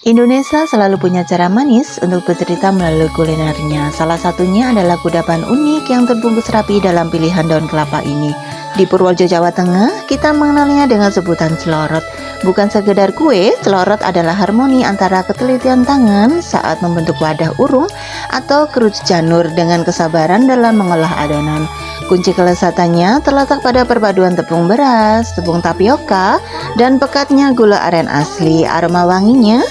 Indonesia selalu punya cara manis untuk bercerita melalui kulinernya. Salah satunya adalah kudapan unik yang terbungkus rapi dalam pilihan daun kelapa ini. Di Purworejo, Jawa Tengah, kita mengenalnya dengan sebutan celorot. Bukan sekedar kue, celorot adalah harmoni antara ketelitian tangan saat membentuk wadah urung atau kerucut janur dengan kesabaran dalam mengolah adonan. Kunci kelezatannya terletak pada perpaduan tepung beras, tepung tapioka, dan pekatnya gula aren asli. Aroma wanginya,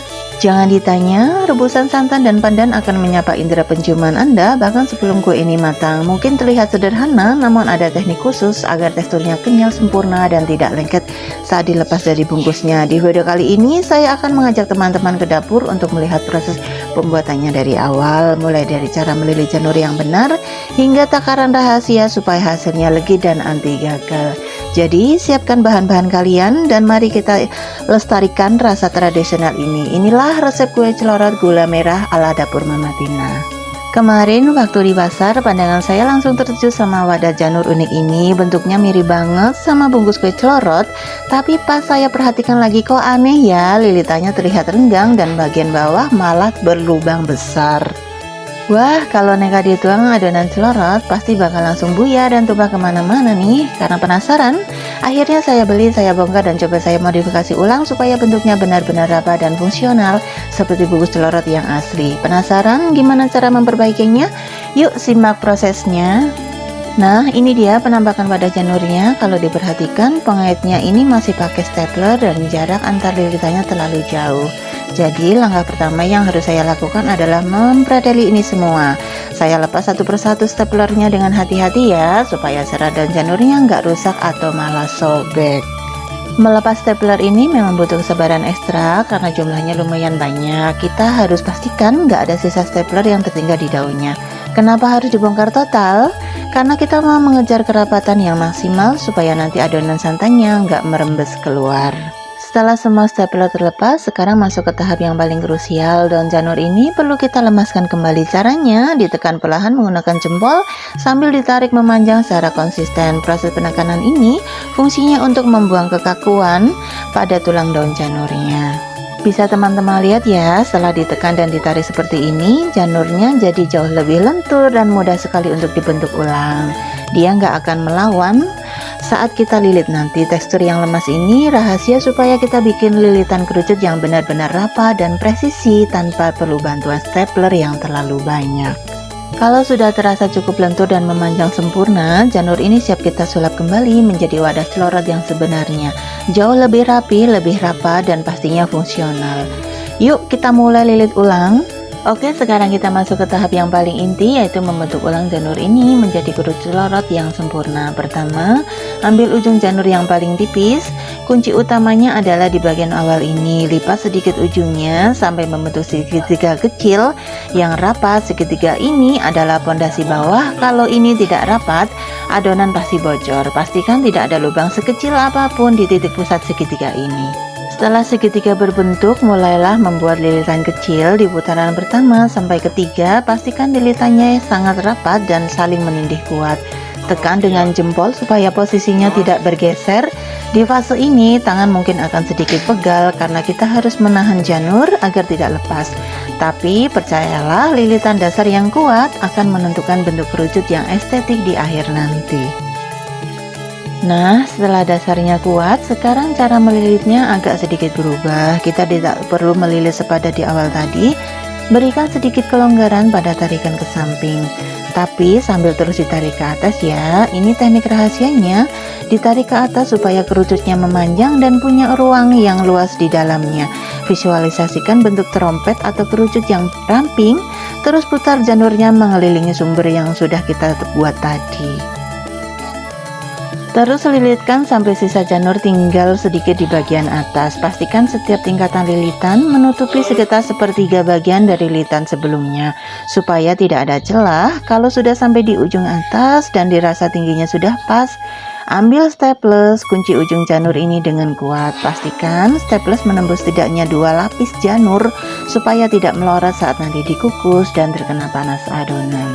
jangan ditanya, rebusan santan dan pandan akan menyapa indera penciuman Anda bahkan sebelum kue ini matang. Mungkin terlihat sederhana, namun ada teknik khusus agar teksturnya kenyal, sempurna, dan tidak lengket saat dilepas dari bungkusnya. Di video kali ini, saya akan mengajak teman-teman ke dapur untuk melihat proses pembuatannya dari awal, mulai dari cara melilit janur yang benar, hingga takaran rahasia supaya hasilnya legit dan anti gagal. Jadi, siapkan bahan-bahan kalian dan mari kita lestarikan rasa tradisional ini. Inilah resep kue celorot gula merah ala dapur Mama Tina. Kemarin waktu di pasar, pandangan saya langsung tertuju sama wadah janur unik ini. Bentuknya mirip banget sama bungkus kue celorot, tapi pas saya perhatikan lagi kok aneh ya, lilitannya terlihat renggang dan bagian bawah malah berlubang besar. Wah, kalau nekat dituang adonan celorot, pasti bakal langsung buyar dan tumpah kemana-mana nih. Karena penasaran, akhirnya saya beli, saya bongkar dan coba saya modifikasi ulang supaya bentuknya benar-benar rapat dan fungsional seperti bungkus celorot yang asli. Penasaran gimana cara memperbaikinya? Yuk simak prosesnya. Nah, ini dia penampakan pada janurnya. Kalau diperhatikan, pengaitnya ini masih pakai stapler dan jarak antar lilitannya terlalu jauh. Jadi langkah pertama yang harus saya lakukan adalah mempreteli ini semua. Saya lepas satu persatu staplernya dengan hati-hati ya, supaya serat dan janurnya nggak rusak atau malah sobek. Melepas stapler ini memang butuh kesabaran ekstra karena jumlahnya lumayan banyak. Kita harus pastikan nggak ada sisa stapler yang tertinggal di daunnya. Kenapa harus dibongkar total? Karena kita mau mengejar kerapatan yang maksimal supaya nanti adonan santannya nggak merembes keluar. Setelah semua stapler terlepas, sekarang masuk ke tahap yang paling krusial. Daun janur ini perlu kita lemaskan kembali. Caranya ditekan perlahan menggunakan jempol sambil ditarik memanjang secara konsisten. Proses penekanan ini fungsinya untuk membuang kekakuan pada tulang daun janurnya. Bisa teman-teman lihat ya, setelah ditekan dan ditarik seperti ini, janurnya jadi jauh lebih lentur dan mudah sekali untuk dibentuk ulang. Dia nggak akan melawan saat kita lilit nanti. Tekstur yang lemas ini rahasia supaya kita bikin lilitan kerucut yang benar-benar rapat dan presisi tanpa perlu bantuan stapler yang terlalu banyak. Kalau sudah terasa cukup lentur dan memanjang sempurna, janur ini siap kita sulap kembali menjadi wadah celorot yang sebenarnya. Jauh lebih rapi, lebih rapat, dan pastinya fungsional. Yuk kita mulai lilit ulang. Oke, sekarang kita masuk ke tahap yang paling inti, yaitu membentuk ulang janur ini menjadi kerucut celorot yang sempurna. Pertama, ambil ujung janur yang paling tipis. Kunci utamanya adalah di bagian awal ini. Lipat sedikit ujungnya sampai membentuk segitiga kecil yang rapat. Segitiga ini adalah pondasi bawah. Kalau ini tidak rapat, adonan pasti bocor. Pastikan tidak ada lubang sekecil apapun di titik pusat segitiga ini. Setelah segitiga berbentuk, mulailah membuat lilitan kecil di putaran pertama sampai ketiga. Pastikan lilitannya sangat rapat dan saling menindih kuat. Tekan dengan jempol supaya posisinya tidak bergeser. Di fase ini, tangan mungkin akan sedikit pegal karena kita harus menahan janur agar tidak lepas. Tapi percayalah, lilitan dasar yang kuat akan menentukan bentuk kerucut yang estetik di akhir nanti. Nah, setelah dasarnya kuat, sekarang cara melilitnya agak sedikit berubah. Kita tidak perlu melilit sepadat di awal tadi. Berikan sedikit kelonggaran pada tarikan ke samping, tapi sambil terus ditarik ke atas ya. Ini teknik rahasianya, ditarik ke atas supaya kerucutnya memanjang dan punya ruang yang luas di dalamnya. Visualisasikan bentuk trompet atau kerucut yang ramping, terus putar janurnya mengelilingi sumber yang sudah kita buat tadi. Terus lilitkan sampai sisa janur tinggal sedikit di bagian atas. Pastikan setiap tingkatan lilitan menutupi sekitar sepertiga bagian dari lilitan sebelumnya, supaya tidak ada celah. Kalau sudah sampai di ujung atas dan dirasa tingginya sudah pas, ambil staples, kunci ujung janur ini dengan kuat. Pastikan staples menembus setidaknya 2 lapis janur, supaya tidak melorot saat nanti dikukus dan terkena panas adonan.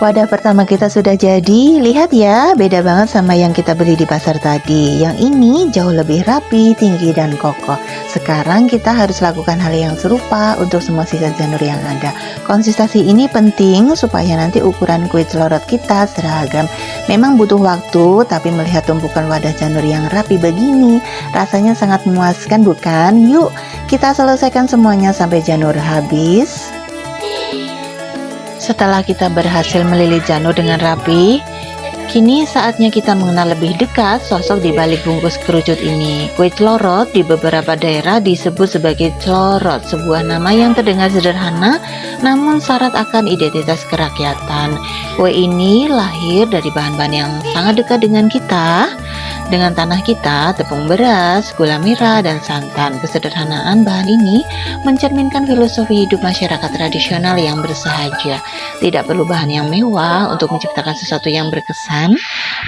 Wadah pertama kita sudah jadi. Lihat ya, beda banget sama yang kita beli di pasar tadi. Yang ini jauh lebih rapi, tinggi, dan kokoh. Sekarang kita harus lakukan hal yang serupa untuk semua sisa janur yang ada. Konsistensi ini penting supaya nanti ukuran kue celorot kita seragam. Memang butuh waktu, tapi melihat tumpukan wadah janur yang rapi begini, rasanya sangat memuaskan, bukan? Yuk, kita selesaikan semuanya sampai janur habis. Setelah kita berhasil melilit janur dengan rapi, kini saatnya kita mengenal lebih dekat sosok di balik bungkus kerucut ini. Kue celorot di beberapa daerah disebut sebagai celorot, sebuah nama yang terdengar sederhana namun syarat akan identitas kerakyatan. Kue ini lahir dari bahan-bahan yang sangat dekat dengan kita, dengan tanah kita, tepung beras, gula merah, dan santan. Kesederhanaan bahan ini mencerminkan filosofi hidup masyarakat tradisional yang bersahaja. Tidak perlu bahan yang mewah untuk menciptakan sesuatu yang berkesan.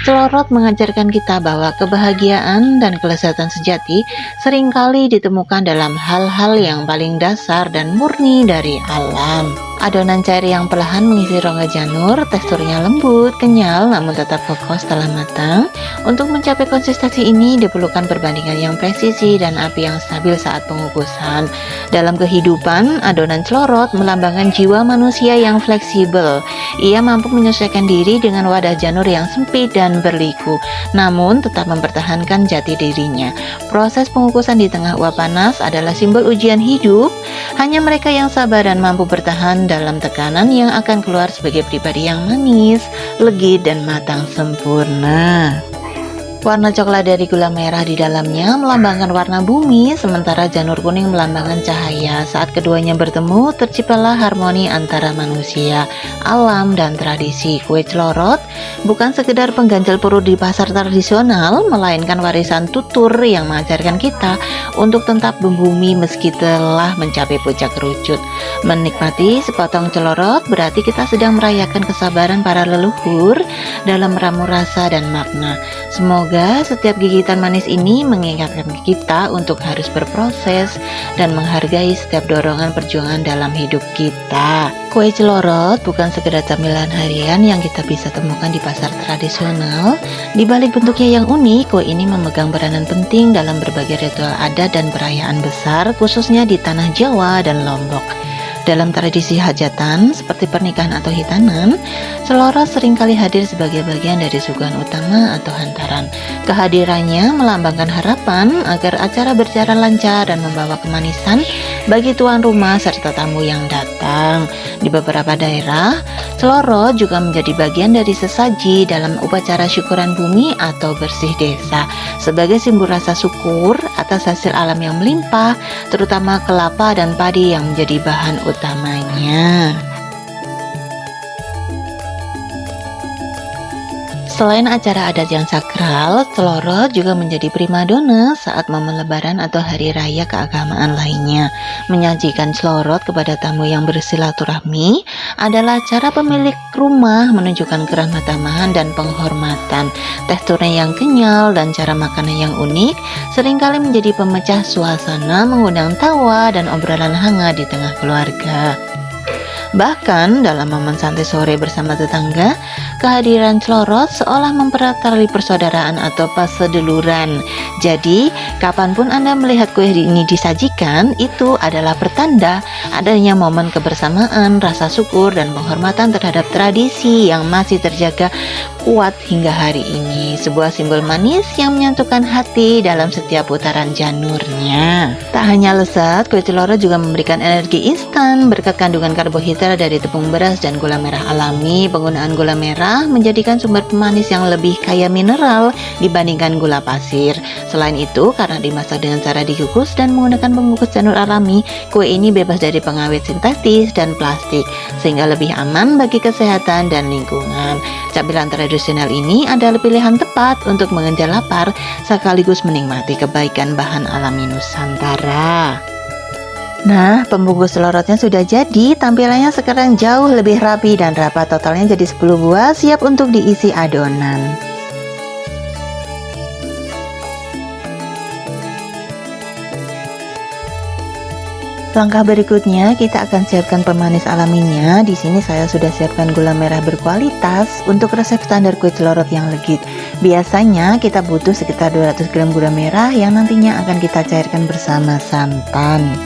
Celorot mengajarkan kita bahwa kebahagiaan dan kelezatan sejati seringkali ditemukan dalam hal-hal yang paling dasar dan murni dari alam. Adonan cair yang perlahan mengisi rongga janur, teksturnya lembut, kenyal, namun tetap kokoh setelah matang. Untuk mencapai konsistensi ini diperlukan perbandingan yang presisi dan api yang stabil saat pengukusan. Dalam kehidupan, adonan celorot melambangkan jiwa manusia yang fleksibel. Ia mampu menyesuaikan diri dengan wadah janur yang sempit dan berliku, namun tetap mempertahankan jati dirinya. Proses pengukusan di tengah uap panas adalah simbol ujian hidup. Hanya mereka yang sabar dan mampu bertahan dalam tekanan yang akan keluar sebagai pribadi yang manis, legit, dan matang sempurna. Warna coklat dari gula merah di dalamnya melambangkan warna bumi, sementara janur kuning melambangkan cahaya. Saat keduanya bertemu, terciptalah harmoni antara manusia, alam, dan tradisi. Kue celorot bukan sekedar pengganjal perut di pasar tradisional, melainkan warisan tutur yang mengajarkan kita untuk tetap membumi meski telah mencapai puncak kerucut. Menikmati sepotong celorot berarti kita sedang merayakan kesabaran para leluhur dalam meramu rasa dan makna. Semoga setiap gigitan manis ini mengingatkan kita untuk harus berproses dan menghargai setiap dorongan perjuangan dalam hidup kita. Kue celorot bukan sekedar camilan harian yang kita bisa temukan di pasar tradisional. Di balik bentuknya yang unik, kue ini memegang peranan penting dalam berbagai ritual adat dan perayaan besar, khususnya di tanah Jawa dan Lombok. Dalam tradisi hajatan seperti pernikahan atau hitanan, celorot seringkali hadir sebagai bagian dari suguhan utama atau hantaran. Kehadirannya melambangkan harapan agar acara berjalan lancar dan membawa kemanisan bagi tuan rumah serta tamu yang datang. Di beberapa daerah, celorot juga menjadi bagian dari sesaji dalam upacara syukuran bumi atau bersih desa, sebagai simbol rasa syukur atas hasil alam yang melimpah, terutama kelapa dan padi yang menjadi bahan utamanya. Selain acara adat yang sakral, celorot juga menjadi primadona saat momen lebaran atau hari raya keagamaan lainnya. Menyajikan celorot kepada tamu yang bersilaturahmi adalah cara pemilik rumah menunjukkan keramah tamahan dan penghormatan. Teksturnya yang kenyal dan cara makannya yang unik seringkali menjadi pemecah suasana, mengundang tawa dan obrolan hangat di tengah keluarga. Bahkan dalam momen santai sore bersama tetangga, kehadiran celorot seolah mempererat tali persaudaraan atau perseduluran. Jadi, kapanpun Anda melihat kue ini disajikan, itu adalah pertanda adanya momen kebersamaan, rasa syukur, dan penghormatan terhadap tradisi yang masih terjaga kuat hingga hari ini. Sebuah simbol manis yang menyatukan hati dalam setiap putaran janurnya. Tak hanya lezat, kue celorot juga memberikan energi instan berkat kandungan karbohidrat dari tepung beras dan gula merah alami. Penggunaan gula merah menjadikan sumber pemanis yang lebih kaya mineral dibandingkan gula pasir. Selain itu, karena dimasak dengan cara dikukus dan menggunakan pembungkus janur alami, kue ini bebas dari pengawet sintetis dan plastik, sehingga lebih aman bagi kesehatan dan lingkungan. Camilan tradisional ini adalah pilihan tepat untuk mengejar lapar sekaligus menikmati kebaikan bahan alami Nusantara. Nah, pembungkus celorotnya sudah jadi, tampilannya sekarang jauh lebih rapi dan rapat. Totalnya jadi 10 buah, siap untuk diisi adonan. Langkah berikutnya kita akan siapkan pemanis alaminya. Di sini saya sudah siapkan gula merah berkualitas untuk resep standar kue celorot yang legit. Biasanya kita butuh sekitar 200 gram gula merah yang nantinya akan kita cairkan bersama santan.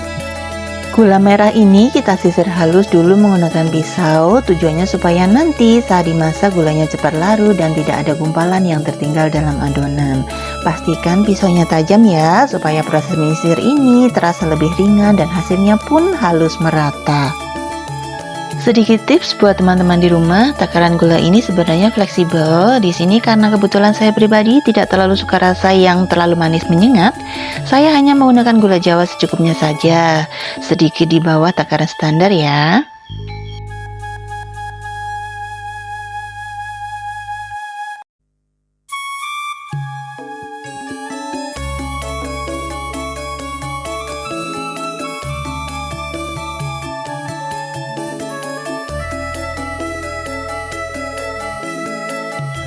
Gula merah ini kita sisir halus dulu menggunakan pisau, tujuannya supaya nanti saat dimasak gulanya cepat larut dan tidak ada gumpalan yang tertinggal dalam adonan. Pastikan pisaunya tajam ya, supaya proses menyisir ini terasa lebih ringan dan hasilnya pun halus merata. Sedikit tips buat teman-teman di rumah, takaran gula ini sebenarnya fleksibel. Di sini karena kebetulan saya pribadi tidak terlalu suka rasa yang terlalu manis menyengat, saya hanya menggunakan gula Jawa secukupnya saja, sedikit di bawah takaran standar ya.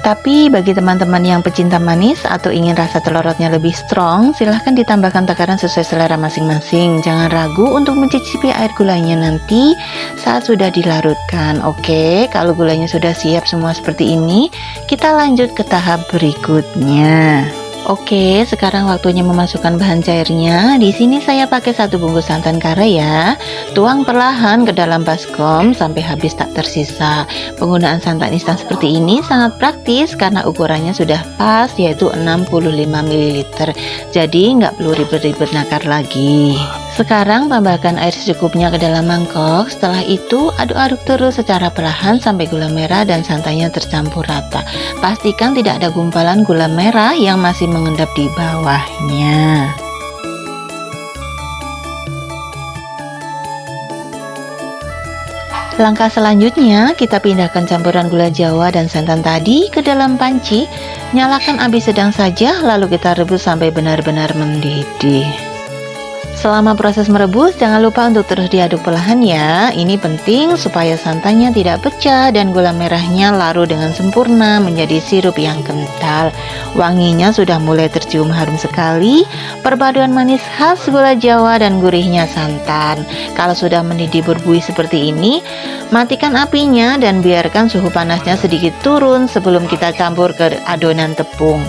Tapi bagi teman-teman yang pecinta manis atau ingin rasa telurotnya lebih strong, silahkan ditambahkan takaran sesuai selera masing-masing. Jangan ragu untuk mencicipi air gulanya nanti saat sudah dilarutkan. Oke, kalau gulanya sudah siap semua seperti ini, kita lanjut ke tahap berikutnya. Oke, sekarang waktunya memasukkan bahan cairnya. Di sini saya pakai 1 bungkus santan kara ya. Tuang perlahan ke dalam baskom sampai habis tak tersisa. Penggunaan santan instan seperti ini sangat praktis karena ukurannya sudah pas, yaitu 65 ml. Jadi nggak perlu ribet-ribet nakar lagi. Sekarang tambahkan air secukupnya ke dalam mangkok. Setelah itu aduk-aduk terus secara perlahan sampai gula merah dan santannya tercampur rata. Pastikan tidak ada gumpalan gula merah yang masih mengendap di bawahnya. Langkah selanjutnya, kita pindahkan campuran gula Jawa dan santan tadi ke dalam panci. Nyalakan api sedang saja, lalu kita rebus sampai benar-benar mendidih. Selama proses merebus, jangan lupa untuk terus diaduk perlahan ya. Ini penting supaya santannya tidak pecah dan gula merahnya larut dengan sempurna menjadi sirup yang kental. Wanginya sudah mulai tercium harum sekali. Perpaduan manis khas gula Jawa dan gurihnya santan. Kalau sudah mendidih berbuih seperti ini, matikan apinya dan biarkan suhu panasnya sedikit turun sebelum kita campur ke adonan tepung.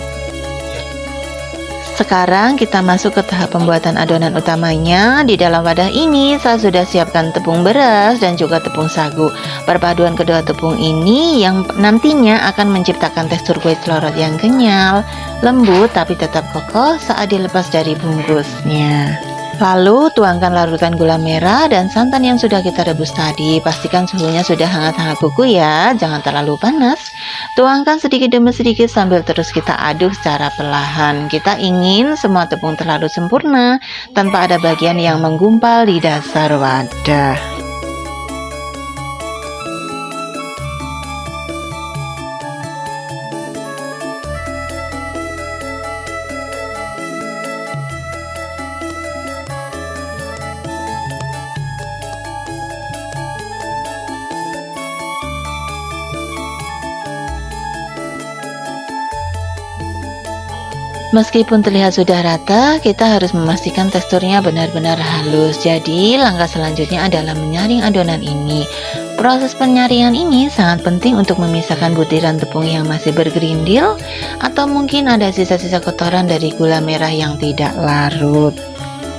Sekarang kita masuk ke tahap pembuatan adonan utamanya. Di dalam wadah ini saya sudah siapkan tepung beras dan juga tepung sagu. Perpaduan kedua tepung ini yang nantinya akan menciptakan tekstur kue celorot yang kenyal, lembut tapi tetap kokoh saat dilepas dari bungkusnya. Lalu tuangkan larutan gula merah dan santan yang sudah kita rebus tadi. Pastikan suhunya sudah hangat-hangat kuku ya, jangan terlalu panas. Tuangkan sedikit demi sedikit sambil terus kita aduk secara perlahan. Kita ingin semua tepung terlalu sempurna tanpa ada bagian yang menggumpal di dasar wadah. Meskipun terlihat sudah rata, kita harus memastikan teksturnya benar-benar halus. Jadi, langkah selanjutnya adalah menyaring adonan ini. Proses penyaringan ini sangat penting untuk memisahkan butiran tepung yang masih bergerindil atau mungkin ada sisa-sisa kotoran dari gula merah yang tidak larut.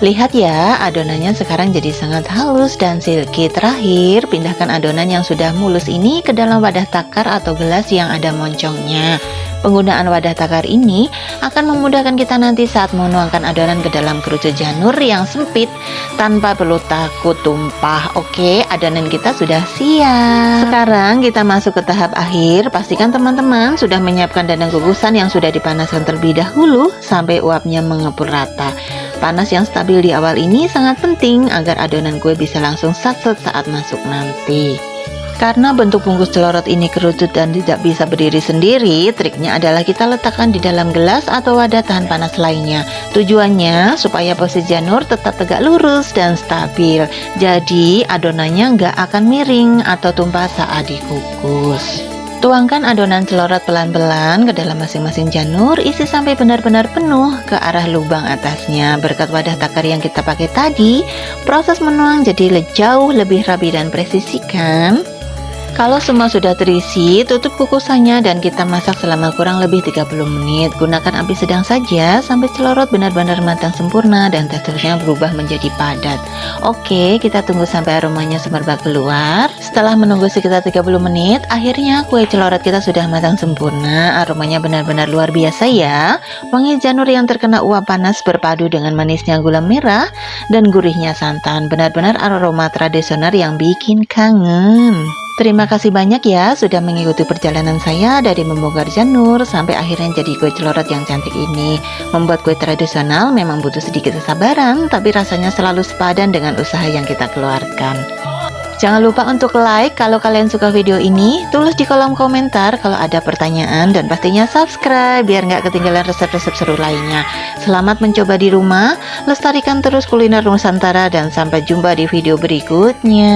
Lihat ya, adonannya sekarang jadi sangat halus dan silky. Terakhir, pindahkan adonan yang sudah mulus ini ke dalam wadah takar atau gelas yang ada moncongnya. Penggunaan wadah takar ini akan memudahkan kita nanti saat menuangkan adonan ke dalam kerucut janur yang sempit tanpa perlu takut tumpah. Oke, adonan kita sudah siap. Sekarang kita masuk ke tahap akhir. Pastikan teman-teman sudah menyiapkan dandang kukusan yang sudah dipanaskan terlebih dahulu sampai uapnya mengepul rata. Panas yang stabil di awal ini sangat penting agar adonan kue bisa langsung satset saat masuk nanti. Karena bentuk bungkus celorot ini kerucut dan tidak bisa berdiri sendiri, triknya adalah kita letakkan di dalam gelas atau wadah tahan panas lainnya. Tujuannya supaya posisi janur tetap tegak lurus dan stabil. Jadi adonannya nggak akan miring atau tumpah saat dikukus. Tuangkan adonan celorot pelan-pelan ke dalam masing-masing janur, isi sampai benar-benar penuh ke arah lubang atasnya. Berkat wadah takar yang kita pakai tadi, proses menuang jadi jauh lebih rapi dan presisi kan? Kalau semua sudah terisi, tutup kukusannya dan kita masak selama kurang lebih 30 menit. Gunakan api sedang saja sampai celorot benar-benar matang sempurna dan teksturnya berubah menjadi padat. Oke, kita tunggu sampai aromanya semerbak keluar. Setelah menunggu sekitar 30 menit, akhirnya kue celorot kita sudah matang sempurna. Aromanya benar-benar luar biasa ya. Wangi janur yang terkena uap panas berpadu dengan manisnya gula merah dan gurihnya santan. Benar-benar aroma tradisional yang bikin kangen. Terima kasih banyak ya sudah mengikuti perjalanan saya dari membongkar janur sampai akhirnya jadi kue celorot yang cantik ini. Membuat kue tradisional memang butuh sedikit kesabaran, tapi rasanya selalu sepadan dengan usaha yang kita keluarkan. Jangan lupa untuk like kalau kalian suka video ini, tulis di kolom komentar kalau ada pertanyaan, dan pastinya subscribe biar nggak ketinggalan resep-resep seru lainnya. Selamat mencoba di rumah, lestarikan terus kuliner Nusantara, dan sampai jumpa di video berikutnya.